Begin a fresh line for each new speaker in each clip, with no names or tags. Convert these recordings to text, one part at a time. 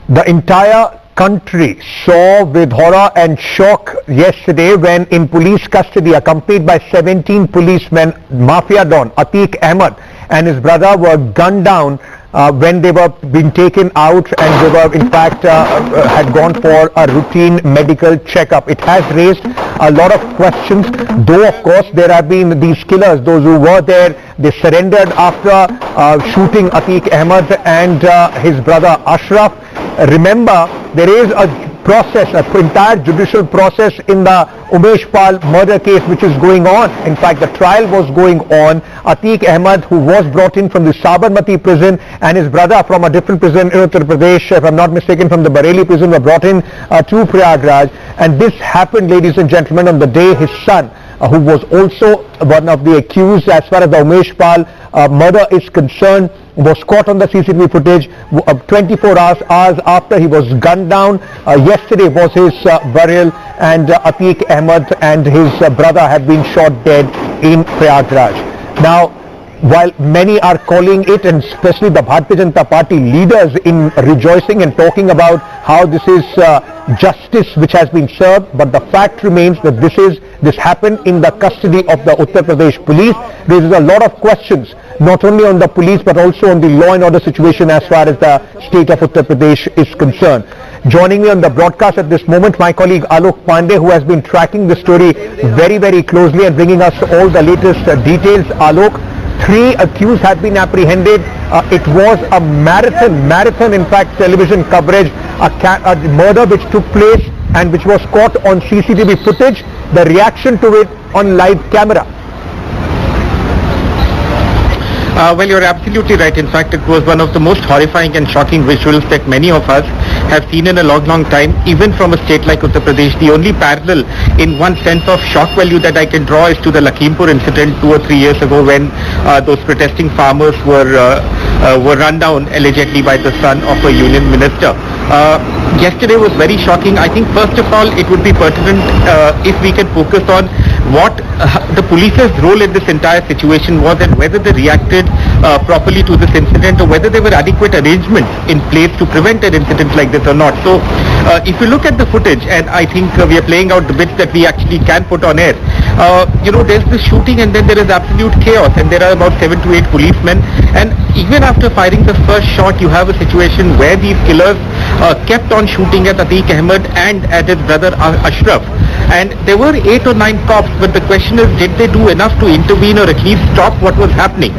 The entire country saw with horror and shock yesterday when in police custody, accompanied by 17 policemen, Mafia Don Atiq Ahmed and his brother were gunned down when they were being taken out, and they were in fact had gone for a routine medical checkup. It has raised a lot of questions, though of course there have been these killers, those who were there, they surrendered after shooting Atiq Ahmed and his brother Ashraf. Remember, there is a process, an entire judicial process in the Umesh Pal murder case which is going on. In fact, the trial was going on. Atiq Ahmed, who was brought in from the Sabarmati prison, and his brother from a different prison in Uttar Pradesh, if I'm not mistaken, from the Bareilly prison, were brought in to Prayagraj. And this happened, ladies and gentlemen, on the day his son, who was also one of the accused as far as the Umesh Pal murder is concerned, was caught on the CCTV footage 24 hours after he was gunned down. Yesterday was his burial, and Atiq Ahmed and his brother have been shot dead in Prayagraj. Now, while many are calling it, and especially the Bharatiya Janata Party leaders, in rejoicing and talking about how this is justice which has been served, but the fact remains that this happened in the custody of the Uttar Pradesh police. There is a lot of questions, not only on the police but also on the law and order situation as far as the state of Uttar Pradesh is concerned. Joining me on the broadcast at this moment, my colleague Alok Pandey, who has been tracking the story very, very closely and bringing us all the latest details. Alok, 3 accused have been apprehended. It was a marathon in fact television coverage, a murder which took place and which was caught on CCTV footage, the reaction to it on live camera.
Well, you're absolutely right. In fact, it was one of the most horrifying and shocking visuals that many of us have seen in a long time, even from a state like Uttar Pradesh. The only parallel in one sense of shock value that I can draw is to the Lakhimpur incident 2 or 3 years ago, when those protesting farmers were run down allegedly by the son of a union minister. Yesterday was very shocking. I think first of all it would be pertinent if we can focus on what the police's role in this entire situation was, and whether they reacted properly to this incident, or whether there were adequate arrangements in place to prevent an incident like this or not. So if you look at the footage, and I think we are playing out the bits that we actually can put on air, there's the shooting and then there is absolute chaos, and there are about 7 to 8 policemen, and even after firing the first shot you have a situation where these killers kept on shooting at Atiq Ahmed and at his brother Ashraf, and there were 8 or 9 cops, but the question is, did they do enough to intervene or at least stop what was happening?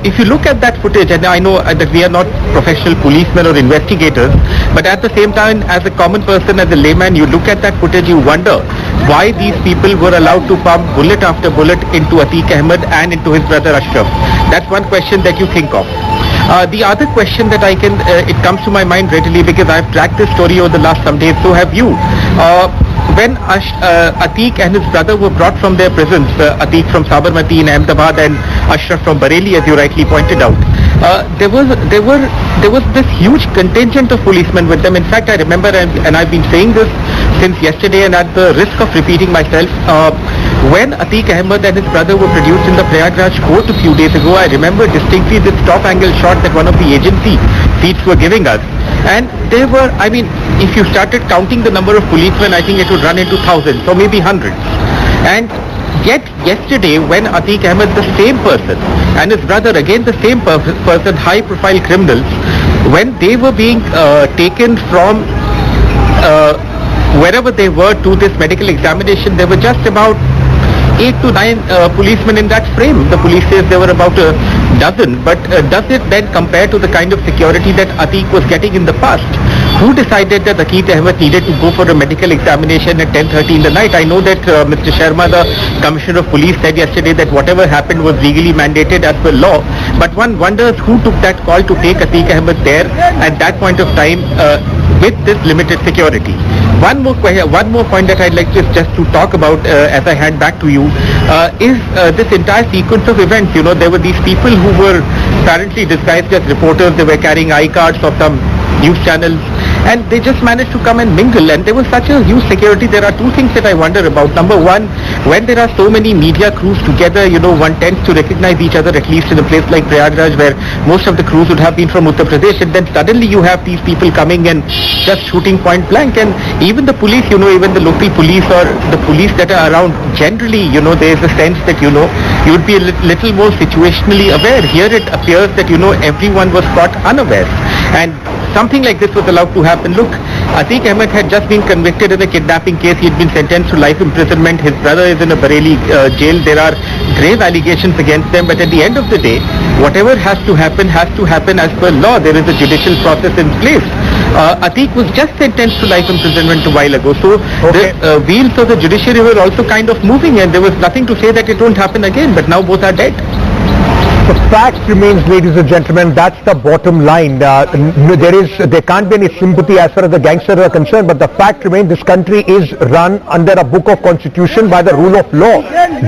If you look at that footage, and I know that we are not professional policemen or investigators, but at the same time, as a common person, as a layman, you look at that footage, you wonder why these people were allowed to pump bullet after bullet into Atiq Ahmed and into his brother Ashraf. That's one question that you think of. The other question that it comes to my mind readily, because I've tracked this story over the last some days, so have you. When Atiq and his brother were brought from their prisons, Atiq from Sabarmati in Ahmedabad and Ashraf from Bareilly, as you rightly pointed out, there was this huge contingent of policemen with them. In fact, I remember, and I've been saying this since yesterday, and at the risk of repeating myself, when Atiq Ahmed and his brother were produced in the Prayagraj court a few days ago, I remember distinctly this top angle shot that one of the agency seats were giving us. And they were, if you started counting the number of policemen, I think it would run into thousands or maybe hundreds. And yet yesterday, when Atiq Ahmed, the same person, and his brother, again the same person, high profile criminals, when they were being taken from wherever they were to this medical examination, there were just about 8 to 9 policemen in that frame. The police says there were about a dozen, but does it then compare to the kind of security that Atiq was getting in the past? Who decided that Atiq Ahmed needed to go for a medical examination at 10:30 in the night? I know that Mr. Sharma, the Commissioner of Police, said yesterday that whatever happened was legally mandated as per law, but one wonders who took that call to take Atiq Ahmed there at that point of time with this limited security. One more point that I'd like just to talk about as I hand back to you is this entire sequence of events. There were these people who were apparently disguised as reporters. They were carrying I-cards of some news channels, and they just managed to come and mingle, and there was such a huge security. There are two things that I wonder about. Number one, when there are so many media crews together, one tends to recognize each other, at least in a place like Prayagraj, where most of the crews would have been from Uttar Pradesh, and then suddenly you have these people coming and just shooting point blank. And even the police, even the local police or the police that are around, generally, there is a sense that, you would be a little more situationally aware. Here it appears that, everyone was caught unaware. And something like this was allowed to happen. Look, Atiq Ahmed had just been convicted in a kidnapping case. He had been sentenced to life imprisonment. His brother is in a Bareilly jail. There are grave allegations against them. But at the end of the day, whatever has to happen as per law. There is a judicial process in place. Atiq was just sentenced to life imprisonment a while ago. So the wheels of the judiciary were also kind of moving, and there was nothing to say that it won't happen again. But now both are dead.
The fact remains, ladies and gentlemen, that's the bottom line. There can't be any sympathy as far as the gangsters are concerned, but the fact remains this country is run under a book of constitution by the rule of law.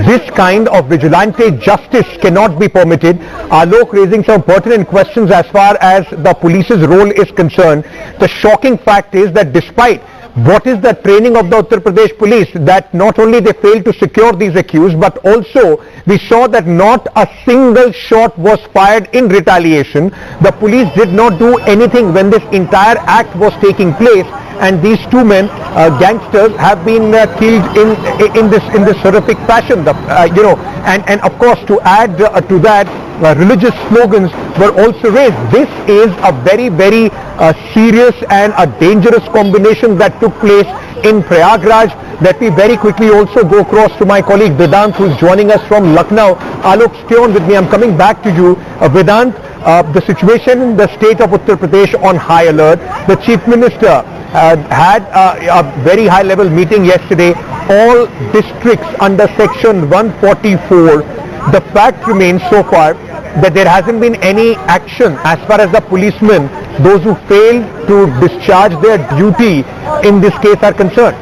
This kind of vigilante justice cannot be permitted. Alok raising some pertinent questions as far as the police's role is concerned. The shocking fact is that despite what is the training of the Uttar Pradesh police, that not only they failed to secure these accused, but also we saw that not a single shot was fired in retaliation. The police did not do anything when this entire act was taking place, and these two men, gangsters, have been killed in this horrific fashion. And of course, to add to that, religious slogans were also raised. This is a very, very serious and a dangerous combination that took place in Prayagraj. Let me very quickly also go across to my colleague Vedant, who is joining us from Lucknow. Alok, stay on with me. I'm coming back to you. Vedant, the situation in the state of Uttar Pradesh on high alert. The Chief Minister had a very high level meeting yesterday. All districts under section 144. The fact remains so far that there hasn't been any action as far as the policemen, those who failed to discharge their duty in this case, are concerned.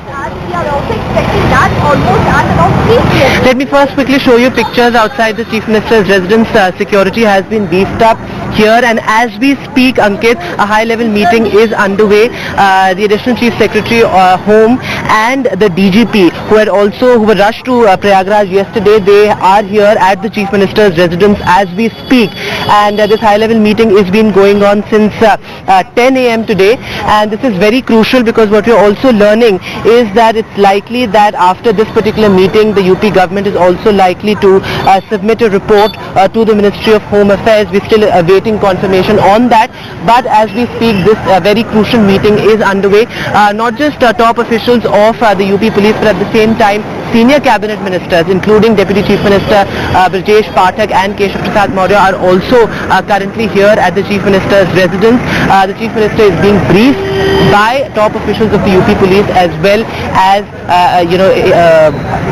Let me first quickly show you pictures outside the Chief Minister's residence. Security has been beefed up here, and as we speak, Ankit, a high-level meeting is underway. The Additional Chief Secretary Home and the DGP, who were rushed to Prayagraj yesterday, they are here at the Chief Minister's residence as we speak. And this high-level meeting is been going on since 10 a.m. today, and this is very crucial because what we are also learning is that it's likely that after this particular meeting, the UP government is also likely to submit a report to the Ministry of Home Affairs. We're still awaiting confirmation on that, but as we speak, this very crucial meeting is underway. Not just top officials of the UP police, but at the same time senior cabinet ministers, including Deputy Chief Minister Brajesh Pathak and Keshav Prasad Maurya, are also currently here at the Chief Minister's residence. The Chief Minister is being briefed by top officials of the UP police, as well as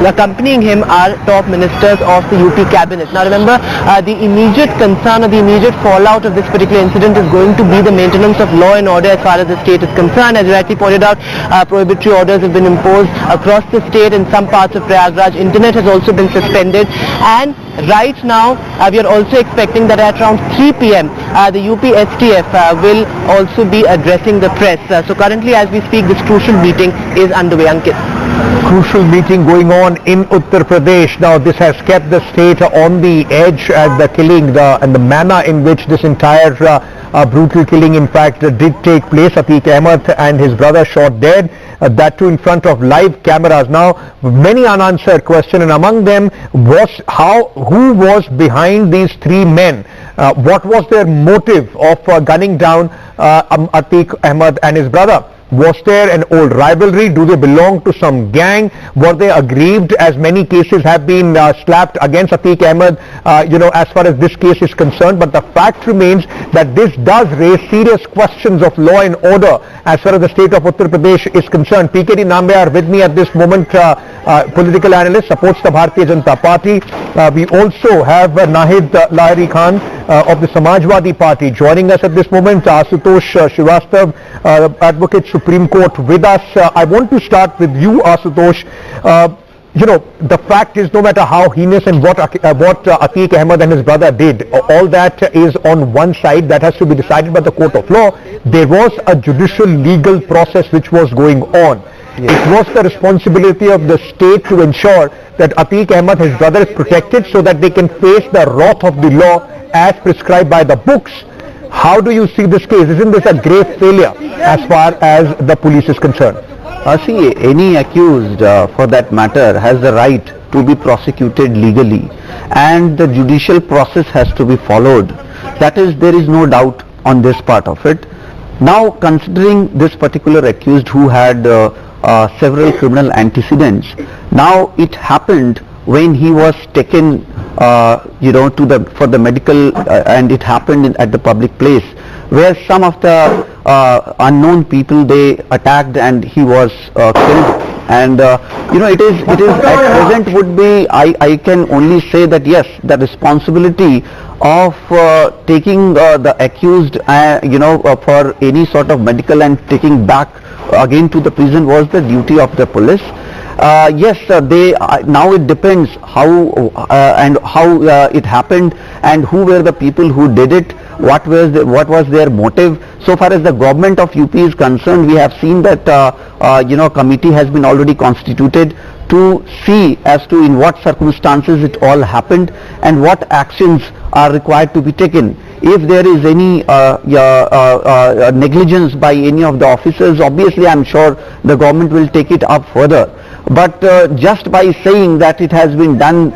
accompanying him are top ministers of the UP cabinet. Now remember, the immediate concern or the immediate fallout of this particular incident is going to be the maintenance of law and order as far as the state is concerned. As you rightly pointed out, prohibitory orders have been imposed across the state. In some parts of Prayagraj, internet has also been suspended, and right now we are also expecting that at around 3 p.m. The UP STF will also be addressing the press. So currently, as we speak, this crucial meeting is underway. Ankit.
Crucial meeting going on in Uttar Pradesh. Now this has kept the state on the edge at the killing and the manner in which this entire brutal killing in fact did take place. Atiq Ahmed and his brother shot dead, that too in front of live cameras. Now many unanswered questions, and among them was who was behind these three men? What was their motive of gunning down Atiq Ahmed and his brother? Was there an old rivalry? Do they belong to some gang? Were they aggrieved, as many cases have been slapped against Atiq Ahmed, as far as this case is concerned? But the fact remains that this does raise serious questions of law and order as far as the state of Uttar Pradesh is concerned. PKD Nambe are with me at this moment, political analyst, supports the Bharatiya Janata Party. We also have Nahid Lahiri Khan of the Samajwadi Party joining us at this moment. Aashutoshsrivastava, advocate Supreme Court, with us. I want to start with you, Aashutosh. you know, the fact is, no matter how heinous and what Atiq Ahmed and his brother did, all that is on one side. That has to be decided by the court of law. There was a judicial legal process which was going on. Yes. It was the responsibility of the state to ensure that Atiq Ahmed, his brother, is protected so that they can face the wrath of the law as prescribed by the books. How do you see this case? Isn't this a grave failure as far as the police is concerned?
See, any accused for that matter has the right to be prosecuted legally, and the judicial process has to be followed. That is, there is no doubt on this part of it. Now, considering this particular accused who had several criminal antecedents, now it happened when he was taken for the medical and it happened at the public place, where some of the unknown people, they attacked and he was killed. And it is at present would be, I can only say that yes, the responsibility of taking the accused for any sort of medical and taking back again to the prison was the duty of the police. Yes, now it depends how it happened and who were the people who did it, what was their motive. So far as the government of UP is concerned, we have seen that committee has been already constituted to see as to in what circumstances it all happened and what actions are required to be taken. If there is any negligence by any of the officers, obviously I am sure the government will take it up further. But just by saying that it has been done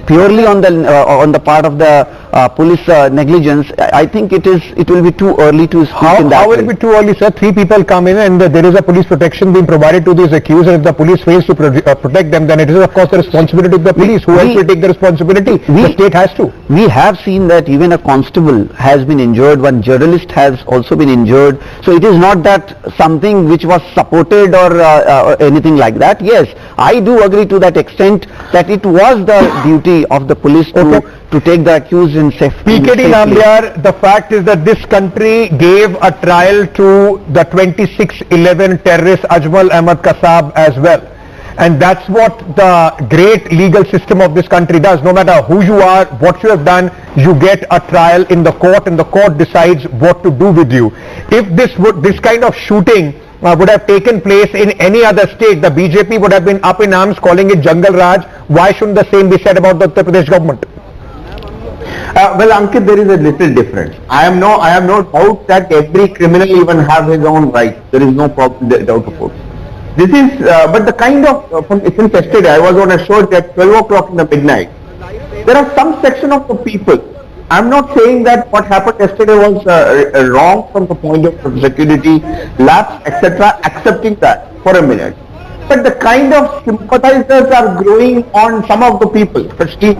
purely on the part of the police negligence, I think it will be too early to speak in that.
How will it be too early, sir? 3 people come in and there is a police protection being provided to these accused, and if the police fails to protect them, then it is of course the responsibility of the police. Who else will take the responsibility? The state has to.
We have seen that even a constable has been injured, one journalist has also been injured. So it is not that something which was supported or anything like that. Yes, I do agree to that extent that it was the duty of the police to take the accused in safety.
PKD Nambiar, the fact is that this country gave a trial to the 26/11 terrorist Ajmal Ahmad Kasab as well. And that's what the great legal system of this country does. No matter who you are, what you have done, you get a trial in the court and the court decides what to do with you. If this kind of shooting would have taken place in any other state, the BJP would have been up in arms calling it Jungle Raj. Why shouldn't the same be said about the Uttar Pradesh government?
Well, Ankit, there is a little difference. I have no doubt that every criminal even have his own rights. There is no doubt about it. This is, but the kind of, since yesterday I was on a show at 12 o'clock in the midnight, there are some section of the people, I'm not saying that what happened yesterday was wrong from the point of security, lapse, etc., accepting that for a minute. But the kind of sympathizers are growing on some of the people, especially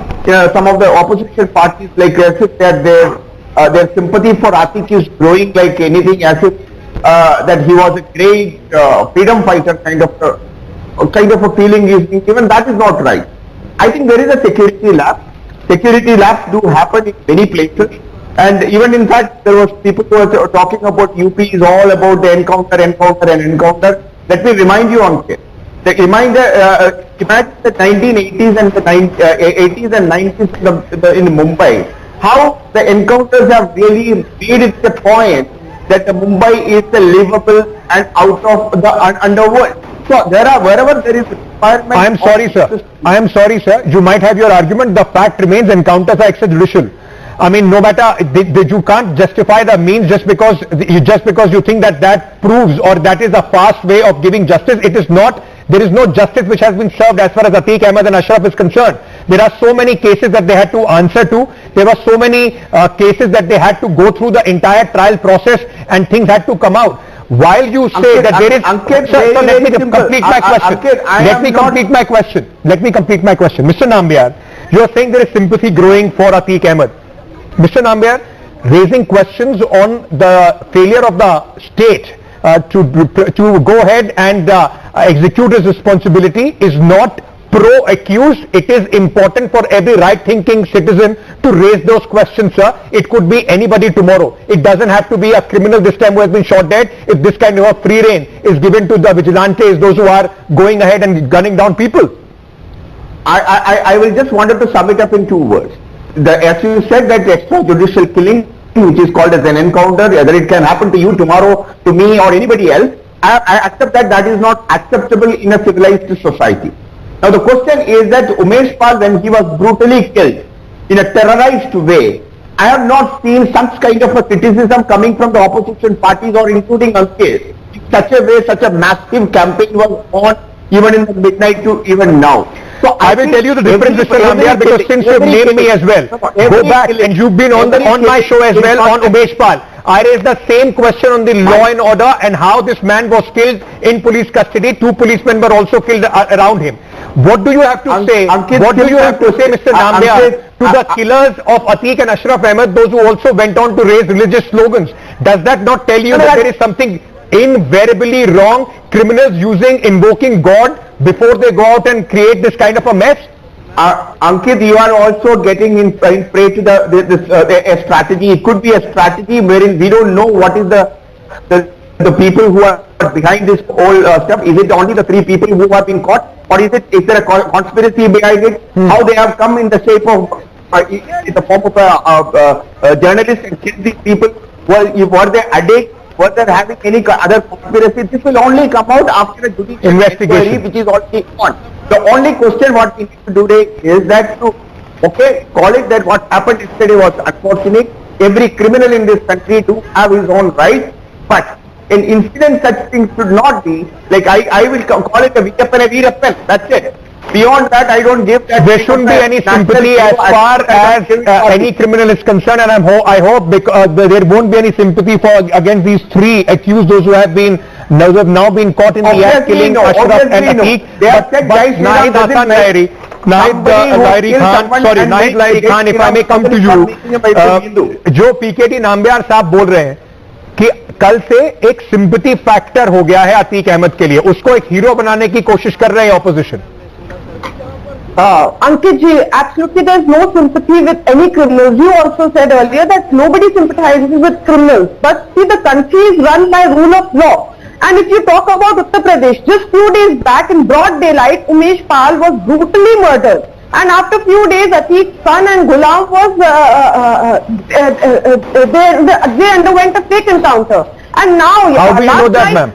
some of the opposition parties, like as if that their sympathy for Atiq is growing like anything, as if that he was a great freedom fighter kind of a feeling is given. That is not right. I think there is a security lapse. Security lapse do happen in many places, and even in fact there was people who were talking about UP is all about the encounter. Let me remind you on here. Imagine the 1980s and the 80s and 90s in Mumbai, how the encounters have really made it a point that the Mumbai is a livable and out of the underworld. So there are, wherever there is requirement.
I am sorry, sir. You might have your argument. The fact remains encounters are extrajudicial. I mean, no matter, you can't justify the means just because you think that proves or that is a fast way of giving justice. It is not. There is no justice which has been served as far as Atiq Ahmed and Ashraf is concerned. There are so many cases that they had to answer to. There were so many cases that they had to go through the entire trial process and things had to come out. While you say that there is... Sir, let me complete my question. Let me complete my question. Mr. Nambiar, you are saying there is sympathy growing for Atiq Ahmed. Mr. Nambiar, raising questions on the failure of the state to go ahead and execute his responsibility is not pro-accused. It is important for every right-thinking citizen to raise those questions, sir. It could be anybody tomorrow. It doesn't have to be a criminal this time who has been shot dead. If this kind of a free rein is given to the vigilantes, those who are going ahead and gunning down people.
I will just wanted to sum it up in 2 words. As you said, that extrajudicial killing, which is called as an encounter, whether it can happen to you tomorrow, to me or anybody else, I accept that that is not acceptable in a civilized society. Now the question is that Umesh Pal, when he was brutally killed in a terrorized way, I have not seen such kind of a criticism coming from the opposition parties or including Ankit. In such a way, such a massive campaign was on even in the midnight to even now. So
I will tell you the difference, Mr. Nambiar, because since you've named me as well, go back, and you've been on my show as well on Umesh Pal. I raised the same question on the law and order and how this man was killed in police custody. 2 policemen were also killed around him. What do you have to say? What do you have to say, Mr. Nambiar, to the killers of Atiq and Ashraf Ahmed, those who also went on to raise religious slogans? Does that not tell you that there is something invariably wrong? Criminals invoking God before they go out and create this kind of a mess?
Ankit, you are also getting in prey to a strategy. It could be a strategy wherein we don't know what is the people who are behind this whole stuff. Is it only the 3 people who have been caught, or is there a conspiracy behind it? How they have come in the shape of in the form of a journalist and killed these people? Were they addicts? Were they having any other conspiracy? This will only come out after a judicial investigation, which is already on. The only question what we need to do today is that call it that what happened yesterday was unfortunate. Every criminal in this country do have his own right, but an incident such things should not be like I will call it a Veerappan. That's it. Beyond that, I don't give that.
There shouldn't be any sympathy as far as any criminal is concerned, and I hope because there won't be any sympathy against these 3 accused, those who have now been caught in the act killing Ashraf and Atiq. But Nahid Hasan Lahiri, Nahid Lahiri Khan, if I may come to you, जो PKT Nambiar साहब बोल रहे हैं कि कल से एक sympathy factor हो गया है अतीक अहमद के लिए, उसको एक हीरो बनाने की कोशिश कर रहे हैं opposition.
Ankit ji, absolutely there is no sympathy with any criminals. You also said earlier that nobody sympathizes with criminals. But see, the country is run by rule of law. And if you talk about Uttar Pradesh, just few days back in broad daylight, Umesh Pal was brutally murdered. And after few days, Atiq's son and Ghulam was, they underwent a fake encounter. And now,
how do you know that, ma'am?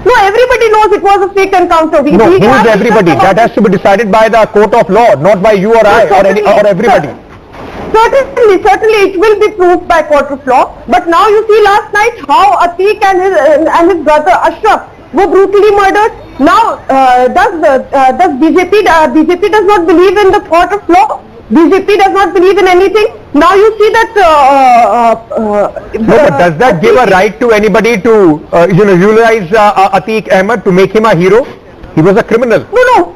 No, everybody knows it was a fake encounter.
No, who is everybody? That has to be decided by the court of law, not by you or I or everybody.
Certainly it will be proved by court of law. But now you see last night how Atiq and his brother Ashraf were brutally murdered. Now does BJP does not believe in the court of law? BJP does not believe in anything. Now you see that.
No, but does that give a right to anybody to utilize Atiq Ahmed to make him a hero? He was a criminal.
No.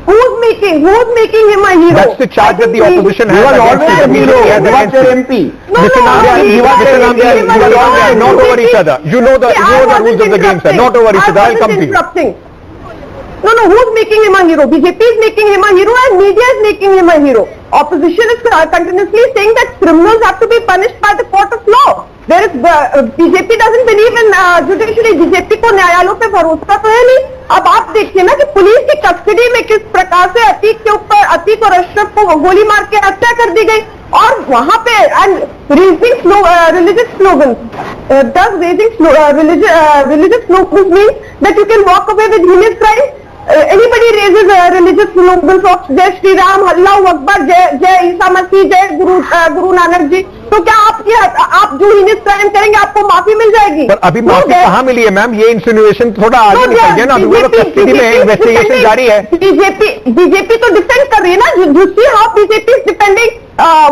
Who's making him a hero?
That's the charge that the opposition has against him.
He was your MP.
Mr. Nambiar, not over each other. You know the rules of the game, sir. Not over each other. I'll come to you.
No, who's making him a hero? BJP is making him a hero and media is making him a hero. Opposition is continuously saying that criminals have to be punished by the court of law. There is BJP doesn't believe in judiciary. BJP को न्यायालयों पे भरोसा तो है नहीं. अब आप देखिए ना कि पुलिस की कस्टडी में किस प्रकार से अतीक और अशरफ को गोली मार के हत्या कर दी गई और वहाँ पे religious slogans. Does raising religious slogans mean that you can walk away with heinous crime? Anybody raises religious slogans of Jai Shri Ram, Allahu Akbar, Jai Isa Masih, Jai Guru Nanak जी, तो क्या आप जो heinous crime करेंगे आपको माफी मिल जाएगी?
पर अभी माफी कहाँ मिली है मैम? ये इंसिनुएशन थोड़ा आगे निकल गया ना, अभी वो लोग कस्टडी में है, इन्वेस्टिगेशन जारी है.
बीजेपी तो डिफेंड कर रही है ना. You see how BJP is defending.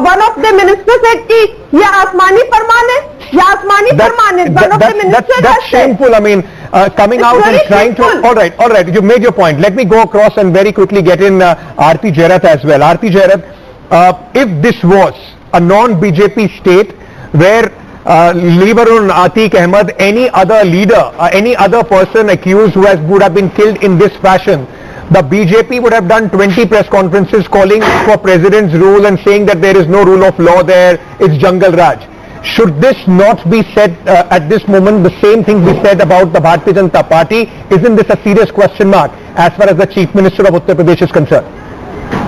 One of the ministers said कि ये आसमानी फरमान है, ये आसमानी फरमान है. One of the ministers.
That's shameful. I mean, coming out and trying to. All right. You made your point. Let me go across and very quickly get in Aarti Jairath as well. Aarti Jairath, if this was a non-BJP state where leave alone Atiq Ahmed, any other leader, any other person accused would have been killed in this fashion, the BJP would have done 20 press conferences calling for president's rule and saying that there is no rule of law there, it's Jungle Raj. Should this not be said at this moment, the same thing be said about the Bharatiya Janata Party? Isn't this a serious question mark as far as the Chief Minister of Uttar Pradesh is concerned?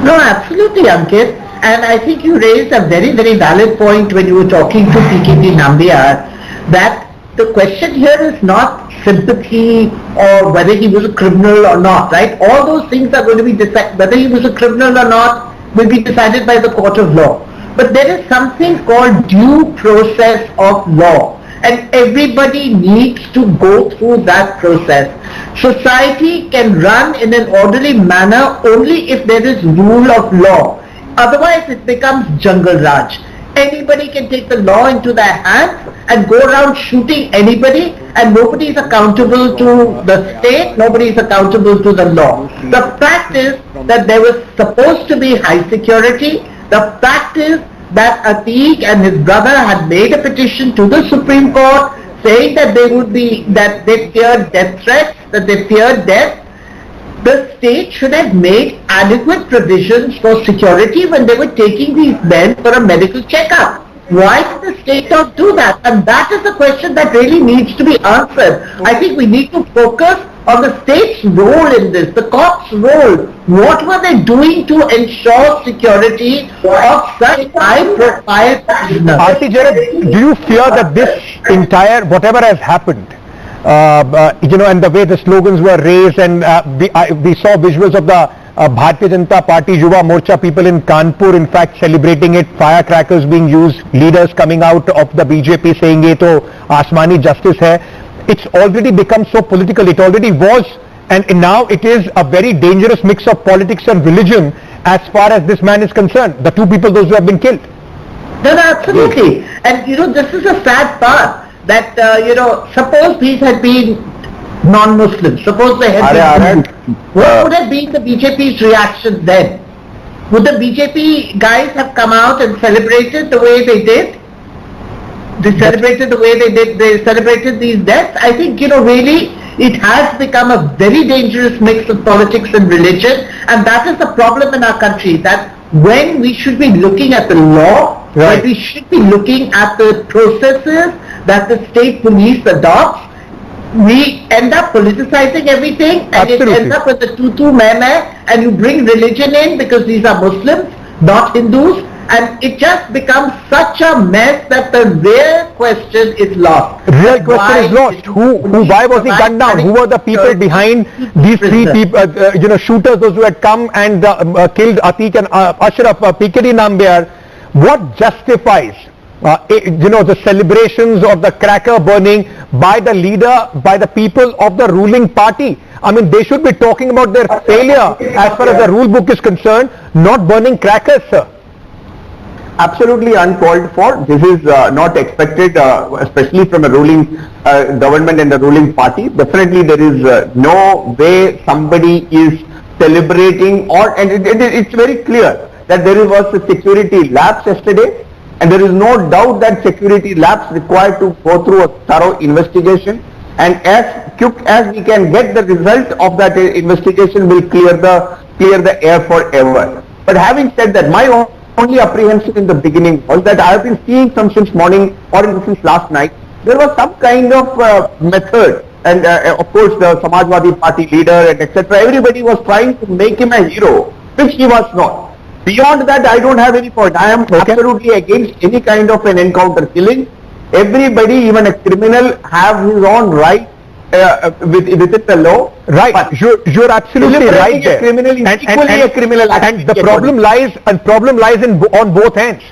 No, absolutely, Ankit. And I think you raised a very, very valid point when you were talking to PKP Nambiar, that the question here is not sympathy or whether he was a criminal or not, right? All those things are going to be decided, whether he was a criminal or not will be decided by the court of law. But there is something called due process of law, and everybody needs to go through that process. Society can run in an orderly manner only if there is rule of law. Otherwise it becomes jungle raj. Anybody can take the law into their hands and go around shooting anybody, and nobody is accountable to the state, nobody is accountable to the law. The fact is that there was supposed to be high security. The fact is that Atiq and his brother had made a petition to the Supreme Court saying that that they feared death threats, that they feared death. The state should have made adequate provisions for security when they were taking these men for a medical checkup. Why did the state not do that? And that is the question that really needs to be answered. I think we need to focus on the state's role in this, the cops' role. What were they doing to ensure security of such high-profile prisoners?
Aarti Jared, do you fear that this entire, whatever has happened, and the way the slogans were raised, and we saw visuals of the Bharatiya Janata Party Yuva Morcha people in Kanpur, in fact, celebrating it, firecrackers being used, leaders coming out of the BJP saying ye to Asmani justice hai. It's already become so political. It already was, and now it is a very dangerous mix of politics and religion as far as this man is concerned. The two people, those who have been killed.
No, absolutely. And this is a sad part. That, suppose these had been non-Muslims, suppose they had been, what would have been the BJP's reaction then? Would the BJP guys have come out and celebrated the way they did? They celebrated the way they did, they celebrated these deaths? I think, really, it has become a very dangerous mix of politics and religion, and that is the problem in our country, that when we should be looking at the law, when we should be looking at the processes that the state police adopts, we end up politicizing everything, and
Absolutely.
It ends up with the tu meh, and you bring religion in because these are Muslims, not Hindus, and it just becomes such a mess that the real question is lost.
Real question is lost. Why was he gunned down? Who were the people behind these three people, shooters, those who had come and killed Atiq and Ashraf, PKD Nambiar? What justifies the celebrations of the cracker burning by the leader, by the people of the ruling party? I mean, they should be talking about their failure as far as the rule book is concerned, not burning crackers, sir.
Absolutely uncalled for. This is not expected, especially from a ruling government and the ruling party. Definitely there is no way somebody is celebrating, and it's very clear that there was a security lapse yesterday, and there is no doubt that security lapse required to go through a thorough investigation, and as quick as we can get the result of that investigation will clear the air forever. But having said that, my only apprehension in the beginning was that I have been seeing since morning or since last night, there was some kind of method, and of course the Samajwadi Party leader and etc. everybody was trying to make him a hero, which he was not. Beyond that, I don't have any point. I am absolutely against any kind of an encounter killing. Everybody, even a criminal, have his own right within the law.
Right,
but
you're absolutely right there.
Criminal is equally a criminal act.
And the problem lies on both ends.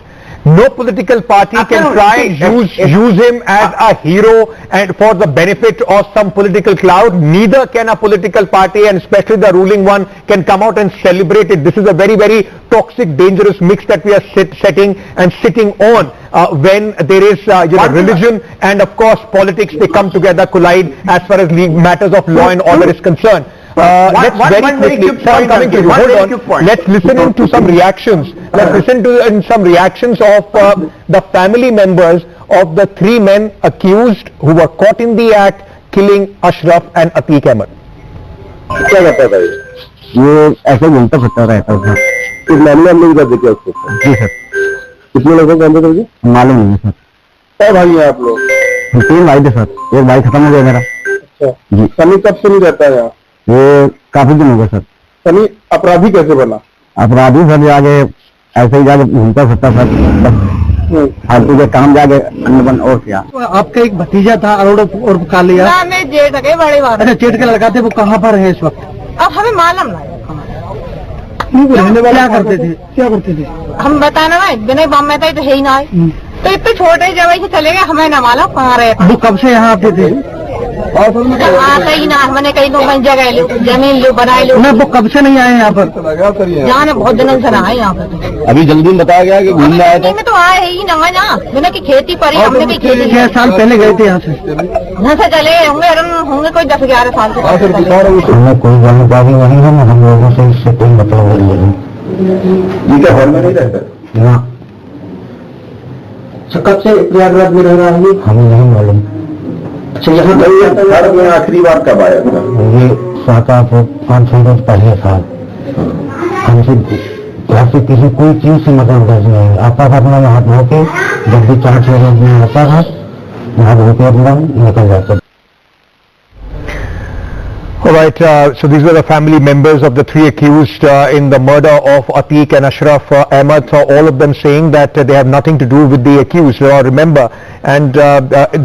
No political party can try and use him as a hero and for the benefit of some political clout. Neither can a political party, and especially the ruling one, can come out and celebrate it. This is a very, very toxic, dangerous mix that we are sitting on when there is religion and of course politics. They come together, collide as far as matters of law and order is concerned. Let's listen into some reactions. Let's listen to some reactions of the family members of the three men accused who were caught in the act killing Ashraf and Atiq Ahmed.
क्या करता था ये ऐसे घूमता फिरता रहता था इस मामले में कर देखिए उसको जी सर कितने लोगों को अंदर करोगे मालूम नहीं सर क्या भाई है आप लोग 3 भाई थे सर एक भाई खत्म हो गया मेरा अच्छा जी सनी कब से नहीं रहता है यहाँ ये काफी दिन हो गया सर सनी अपराधी कैसे बना अपराधी सब जाके ऐसे ही जाके घूमता फिरता था, फालतू के काम जाके अन्य और क्या।
आपका एक भतीजा था अरोड़ा और कालिया,
जेठ के बड़े बात।
अच्छा जेठ के लड़का थे, वो कहाँ पर है इस वक्त?
अब हमें मालूम नहीं
रहने वाले क्या करते थे?
हम बताना ना बिना बम में तो है ही ना, तो इतने छोटे जगह से चले गए, हमें न मालूम कहाँ रहे।
वो कब से यहाँ आते थे?
आता ही ना, हमने कहीं तो जगह लो, जमीन लो, बनाए लो।
वो कब से नहीं आए यहाँ पर?
यहाँ बहुत दिनों से ना आए यहाँ पर।
अभी जल्दी में बताया गया कि घूमने आया था।
में तो आए ही ना यहाँ, मैंने की खेती पर ही, हमने भी खेती।
6 साल पहले गए थे यहाँ से
चले गए होंगे कोई 10-11 साल से।
हमें कोई जानकारी नहीं है, हम लोगों से इससे कोई मतलब नहीं है। घर में नहीं रहता ना।
कब से प्रयागराज में रह रहा है?
हमें नहीं मालूम।
अच्छा यहाँ
भारत में आखिरी बार कब आया था?
ये 7-8-5 रोज पहले था। हमसे यहाँ से किसी कोई चीज से मतलब नहीं है। आता था अपना हाथ धो के, जब भी 4-6 रोज में आता था हाथ धो के अपना निकल जाता।
All right, so these were the family members of the 3 accused in the murder of Atiq and Ashraf Ahmed, all of them saying that they have nothing to do with the accused. Remember, and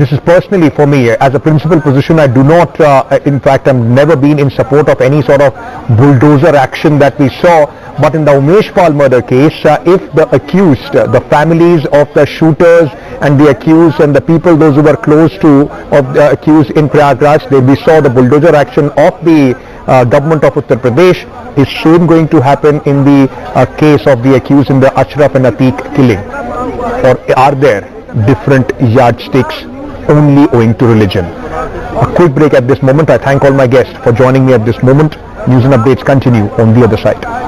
this is personally for me, as a principal position, I do not, in fact, I've never been in support of any sort of bulldozer action that we saw. But in the Umesh Pal murder case, if the accused, the families of the shooters and the accused and the people, those who were close to of the accused in Prayagraj, we saw the bulldozer action of the government of Uttar Pradesh. Is same going to happen in the case of the accused in the Ashraf and Atiq killing? Or are there different yardsticks only owing to religion? A quick break at this moment. I thank all my guests for joining me at this moment. News and updates continue on the other side.